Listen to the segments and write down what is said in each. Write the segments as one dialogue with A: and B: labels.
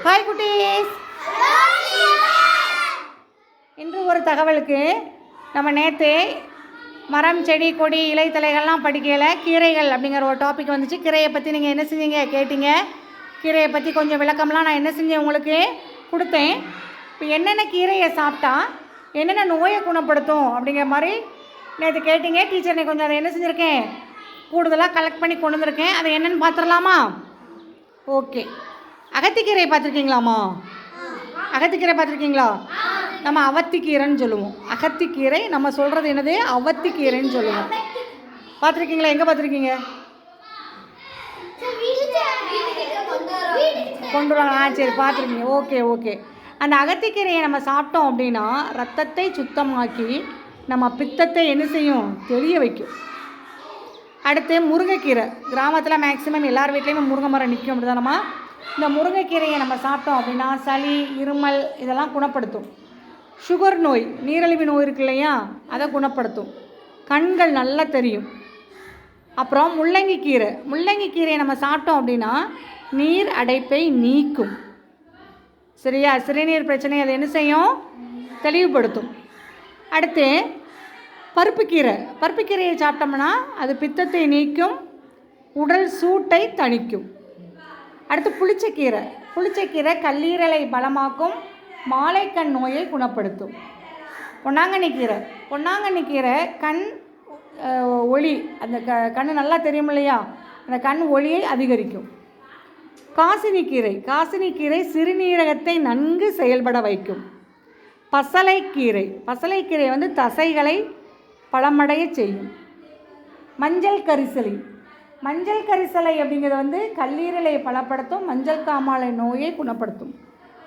A: Hi குட்டீஸ். இன்று ஒரு தகவலுக்கு நம்ம நேற்று மரம் செடி கொடி இலைத்தலைகள்லாம் படிக்கலை, கீரைகள் அப்படிங்கிற ஒரு டாபிக் வந்துச்சு. கீரையை பற்றி நீங்கள் என்ன செஞ்சீங்க கேட்டீங்க. கீரையை பற்றி கொஞ்சம் விளக்கம்லாம் நான் என்ன செஞ்சேன் உங்களுக்கு கொடுத்தேன். இப்போ என்னென்ன கீரையை சாப்பிட்டா என்னென்ன நோயை குணப்படுத்தும் அப்படிங்கிற மாதிரி நேற்று கேட்டீங்க. டீச்சர் நான் கொஞ்சம் அதை என்ன செஞ்சுருக்கேன் கூடுதலாக கலெக்ட் பண்ணி கொண்டு வந்திருக்கேன். அதை என்னென்னு பார்த்துடலாமா? ஓகே. அகத்திக்கீரை பார்த்துருக்கீங்களாம்மா? அகத்திக்கீரை பார்த்துருக்கீங்களா? நம்ம அவத்திக்கீரைன்னு சொல்லுவோம். அகத்திக்கீரை நம்ம சொல்கிறது என்னது அவத்திக்கீரைன்னு சொல்லுவோம். பார்த்துருக்கீங்களா? எங்கே பார்த்துருக்கீங்க? கொண்டு வராங்க. சரி, பார்த்துருக்கீங்க. Okay okay. அந்த அகத்திக்கீரையை நம்ம சாப்பிட்டோம் அப்படின்னா ரத்தத்தை சுத்தமாக்கி நம்ம பித்தத்தை என்ன செய்யும் தெரிய வைக்கும். அடுத்து முருங்கைக்கீரை. கிராமத்தில் மேக்ஸிமம் எல்லார் வீட்லேயுமே முருங்கை மரம் நிற்கும். அப்படி தானம்மா? இந்த முருங்கைக்கீரையை நம்ம சாப்பிட்டோம் அப்படின்னா சளி இருமல் இதெல்லாம் குணப்படுத்தும். சுகர் நோய், நீரிழிவு நோய் இருக்கு இல்லையா, அதை குணப்படுத்தும். கண்கள் நல்லா தெரியும். அப்புறம் முள்ளங்கிக்கீரை. முள்ளங்கிக்கீரையை நம்ம சாப்பிட்டோம் அப்படின்னா நீர் அடைப்பை நீக்கும். சரியா? சிறுநீர் பிரச்சனை அதை என்ன செய்யும் தெளிவுபடுத்தும். அடுத்து பருப்புக்கீரை. பருப்புக்கீரையை சாப்பிட்டோம்னா அது பித்தத்தை நீக்கும், உடல் சூட்டை தணிக்கும். அடுத்து புளிச்சக்கீரை. புளிச்சக்கீரை கல்லீரலை பலமாக்கும், மாலைக்கண் நோயை குணப்படுத்தும். பொன்னாங்கண்ணி கீரை. பொன்னாங்கண்ணி கீரை கண் ஒளி, அந்த கண் நல்லா தெரியும் இல்லையா, அந்த கண் ஒளியை அதிகரிக்கும். காசினிக்கீரை. காசினிக்கீரை சிறுநீரகத்தை நன்கு செயல்பட வைக்கும். பசலைக்கீரை. பசலைக்கீரை தசைகளை பலமடைய செய்யும். மஞ்சள் கரிசலை. மஞ்சள் கரிசலை அப்படிங்கிறது கல்லீரலை பலப்படுத்தும், மஞ்சள் காமாலை நோயை குணப்படுத்தும்.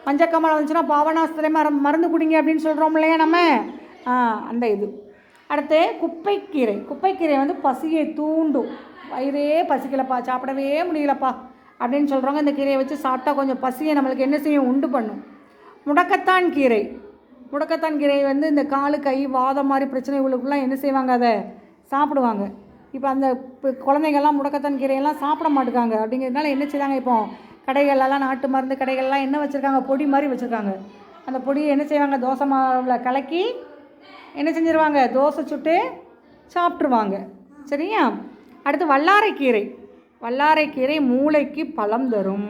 A: மஞ்சள் காமாலை வந்துச்சுன்னா பாவனாஸ்திரை மருந்து குடிங்க அப்படின்னு சொல்கிறோம் இல்லையா நம்ம, அந்த இது. அடுத்து குப்பைக்கீரை. குப்பைக்கீரை பசியை தூண்டும். வயிறே பசிக்கலப்பா, சாப்பிடவே முடியலப்பா அப்படின்னு சொல்கிறவங்க இந்த கீரையை வச்சு சாப்பிட்டா கொஞ்சம் பசியை நம்மளுக்கு என்ன செய்யும் உண்டு பண்ணும். முடக்கத்தான் கீரை. முடக்கத்தான் கீரை இந்த காலு கை வாதம் மாதிரி பிரச்சனைகளுக்குலாம் என்ன செய்வாங்க அதை சாப்பிடுவாங்க. இப்போ அந்த குழந்தைங்கள்லாம் முடக்கத்தான் கீரையெல்லாம் சாப்பிட மாட்டுக்காங்க. அப்படிங்கிறதுனால என்ன செய்வாங்க, இப்போ கடைகளெல்லாம் நாட்டு மருந்து கடைகள்லாம் என்ன வச்சுருக்காங்க, பொடி மாதிரி வச்சுருக்காங்க. அந்த பொடியை என்ன செய்வாங்க தோசை மாவில் கலக்கி என்ன செஞ்சுருவாங்க தோசை சுட்டு சாப்பிட்ருவாங்க. சரியா? அடுத்து வல்லாரைக்கீரை. வல்லாரைக்கீரை மூளைக்கு பலம் தரும்.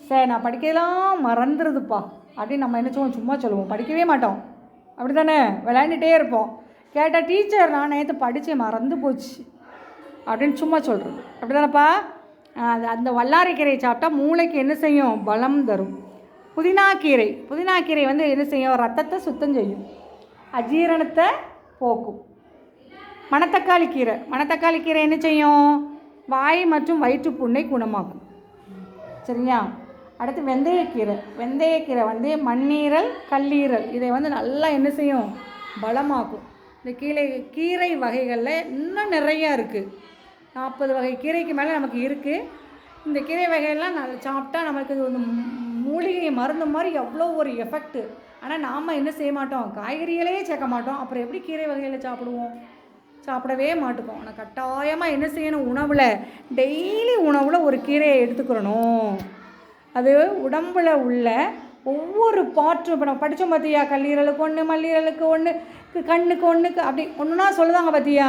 A: சரி, நான் படிக்கலாம் மறந்துடுதுப்பா அப்படின்னு நம்ம என்ன செய்வோம் சும்மா சொல்லுவோம், படிக்கவே மாட்டோம். அப்படி தானே விளையாண்டுட்டே இருப்போம். கேட்டால் டீச்சர் நான் நேற்று படித்தேன் மறந்து போச்சு அப்படின்னு சும்மா சொல்கிறது. அப்படி தானேப்பா? அந்த வல்லாரைக்கீரையை சாப்பிட்டா மூளைக்கு என்ன செய்யும் பலம் தரும். புதினாக்கீரை. புதினாக்கீரை என்ன செய்யும் ரத்தத்தை சுத்தம் செய்யும், அஜீரணத்தை போக்கும். மணத்தக்காளி கீரை. மணத்தக்காளி கீரை என்ன செய்யும் வாய் மற்றும் வயிற்றுப்புண்ணை குணமாக்கும். சரியா? அடுத்து வெந்தயக்கீரை. வெந்தயக்கீரை மண்ணீரல் கல்லீரல் இதை நல்லா என்ன செய்யும் பலமாக்கும். இந்த கீரை வகைகளில் இன்னும் நிறையா இருக்குது. 40 வகை கீரைக்கு மேலே நமக்கு இருக்குது. இந்த கீரை வகையெல்லாம் சாப்பிட்டா நமக்கு இது மூலிகை மருந்து மாதிரி எவ்வளோ ஒரு எஃபெக்ட்டு. ஆனால் நாம் என்ன செய்ய மாட்டோம், காய்கறிகளையே சேர்க்க மாட்டோம். அப்புறம் எப்படி கீரை வகைகளை சாப்பிடுவோம்? சாப்பிடவே மாட்டோம். ஆனால் கட்டாயமாக என்ன செய்யணும், உணவில் டெய்லி உணவில் ஒரு கீரையை எடுத்துக்கிறணும். அது உடம்பில் உள்ள ஒவ்வொரு பாட்டும் இப்போ நம்ம படித்தோம் பார்த்தியா, கல்லீரலுக்கு ஒன்று, மல்லீரலுக்கு ஒன்று, கண்ணுக்கு ஒன்றுக்கு அப்படி ஒன்றுனா சொல்லுதாங்க பார்த்தியா,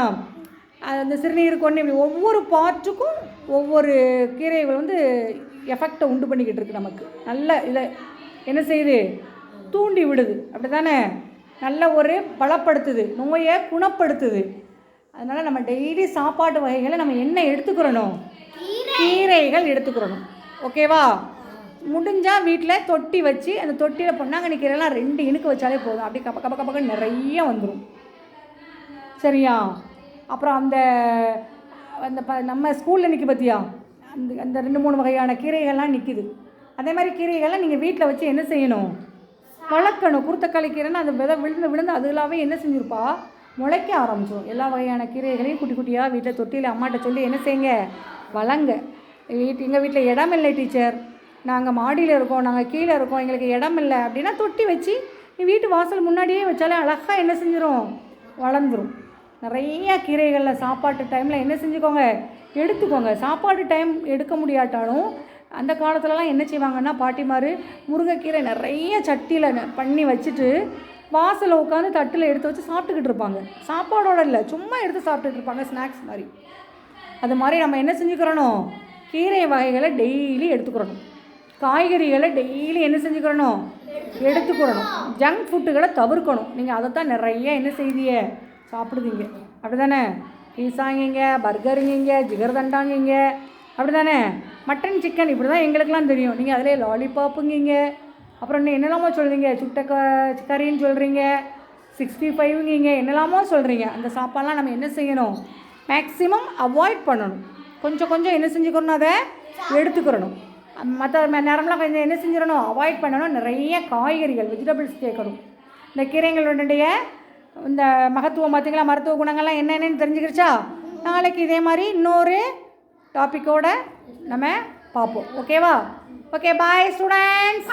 A: அந்த சிறுநீருக்கு ஒன்று, இப்படி ஒவ்வொரு பாட்டுக்கும் ஒவ்வொரு கீரைகள் எஃபெக்டை உண்டு பண்ணிக்கிட்டு இருக்குது. நமக்கு நல்ல இதை என்ன செய்யுது தூண்டி விடுது. அப்படி தானே? நல்ல ஒரு பலப்படுத்துது, நோயை குணப்படுத்துது. அதனால் நம்ம டெய்லி சாப்பாட்டு வகைகளை நம்ம என்ன எடுத்துக்கிறணும், கீரைகள் எடுத்துக்கிறணும். ஓகேவா? முடிஞ்சால் வீட்டில் தொட்டி வச்சு அந்த தொட்டியில் பொன்னாங்கண்ணி கீரைலாம் 2 இனுக்கு வச்சாலே போதும். அப்படி கப்ப கப்ப கப்பக்க நிறைய வந்துடும். சரியா? அப்புறம் அந்த நம்ம ஸ்கூலில் நிற்க பார்த்தியா, அந்த 2-3 வகையான கீரைகள்லாம் நிற்கிது. அதே மாதிரி கீரைகள்லாம் நீங்கள் வீட்டில் வச்சு என்ன செய்யணும் வளர்க்கணும். குருத்தக்காளி கீரைன்னா அது விழுந்து அதுலாவே என்ன செஞ்சுருப்பா முளைக்க ஆரம்பிச்சிடும். எல்லா வகையான கீரைகளையும் குட்டி குட்டியாக வீட்டில் தொட்டியில் அம்மாட்ட சொல்லி என்ன செய்யுங்க வளங்க. எங்கள் வீட்டில் இடம் இல்லை டீச்சர், நாங்கள் மாடியில் இருக்கோம், நாங்கள் கீழே இருக்கோம், எங்களுக்கு இடம் இல்லை அப்படின்னா தொட்டி வச்சு நீ வீட்டு வாசல் முன்னாடியே வச்சாலே அழகாக என்ன செஞ்சிடும் வளர்ந்துடும். நிறைய கீரைகளில் சாப்பாட்டு டைமில் என்ன செஞ்சுக்கோங்க எடுத்துக்கோங்க. சாப்பாடு டைம் எடுக்க முடியாட்டாலும் அந்த காலத்துலலாம் என்ன செய்வாங்கன்னா பாட்டிமார் முருங்கைக்கீரை நிறைய சட்டியில் பண்ணி வச்சுட்டு வாசலில் உட்காந்து தட்டில் எடுத்து வச்சு சாப்பிட்டுக்கிட்டு இருப்பாங்க. சாப்பாடோட இல்லை, சும்மா எடுத்து சாப்பிட்டுட்டு இருப்பாங்க, ஸ்நாக்ஸ் மாதிரி. அது மாதிரி நம்ம என்ன செஞ்சுக்கிறணும், கீரை வகைகளை டெய்லி எடுத்துக்கிறணும், காய்கறிகளை டெய்லி என்ன செஞ்சுக்கிறணும், எடுத்துக்கிறணும். ஜங்க் ஃபுட்டுகளை தவிர்க்கணும். நீங்கள் அதை தான் நிறைய என்ன செய்திய சாப்பிடுவீங்க, அப்படி தானே? பீஸாங்கிங்க, பர்கருங்கிங்க, ஜிகர்தண்டாங்கிங்க, அப்படி தானே? மட்டன் சிக்கன் இப்படி தான் எங்களுக்கெல்லாம் தெரியும். நீங்கள் அதிலே லாலிபாப்புங்கிங்க, அப்புறம் இன்னும் என்னெல்லாமோ சொல்கிறீங்க, சுட்ட கறின்னு சொல்கிறீங்க, 65ங்கிங்க, என்னெல்லாமோ சொல்கிறீங்க. அந்த சாப்பாடெலாம் நம்ம என்ன செய்யணும், மேக்ஸிமம் அவாய்ட் பண்ணணும். கொஞ்சம் கொஞ்சம் என்ன செஞ்சுக்கணும், அதை எடுத்துக்கிறணும். மற்ற நேரம்லாம் கொஞ்சம் என்ன செஞ்சிடணும், அவாய்ட் பண்ணணும். நிறைய காய்கறிகள், வெஜிடபிள்ஸ் கேட்கணும். இந்த கீரைகளுடைய இந்த மகத்துவம் பார்த்திங்களா, மருத்துவ குணங்கள்லாம் என்னென்னு தெரிஞ்சுக்கிடுச்சா? நாளைக்கு இதே மாதிரி இன்னொரு டாப்பிக்கோடு நம்ம பார்ப்போம். ஓகேவா? ஓகே, பாய் ஸ்டூடெண்ட்ஸ்.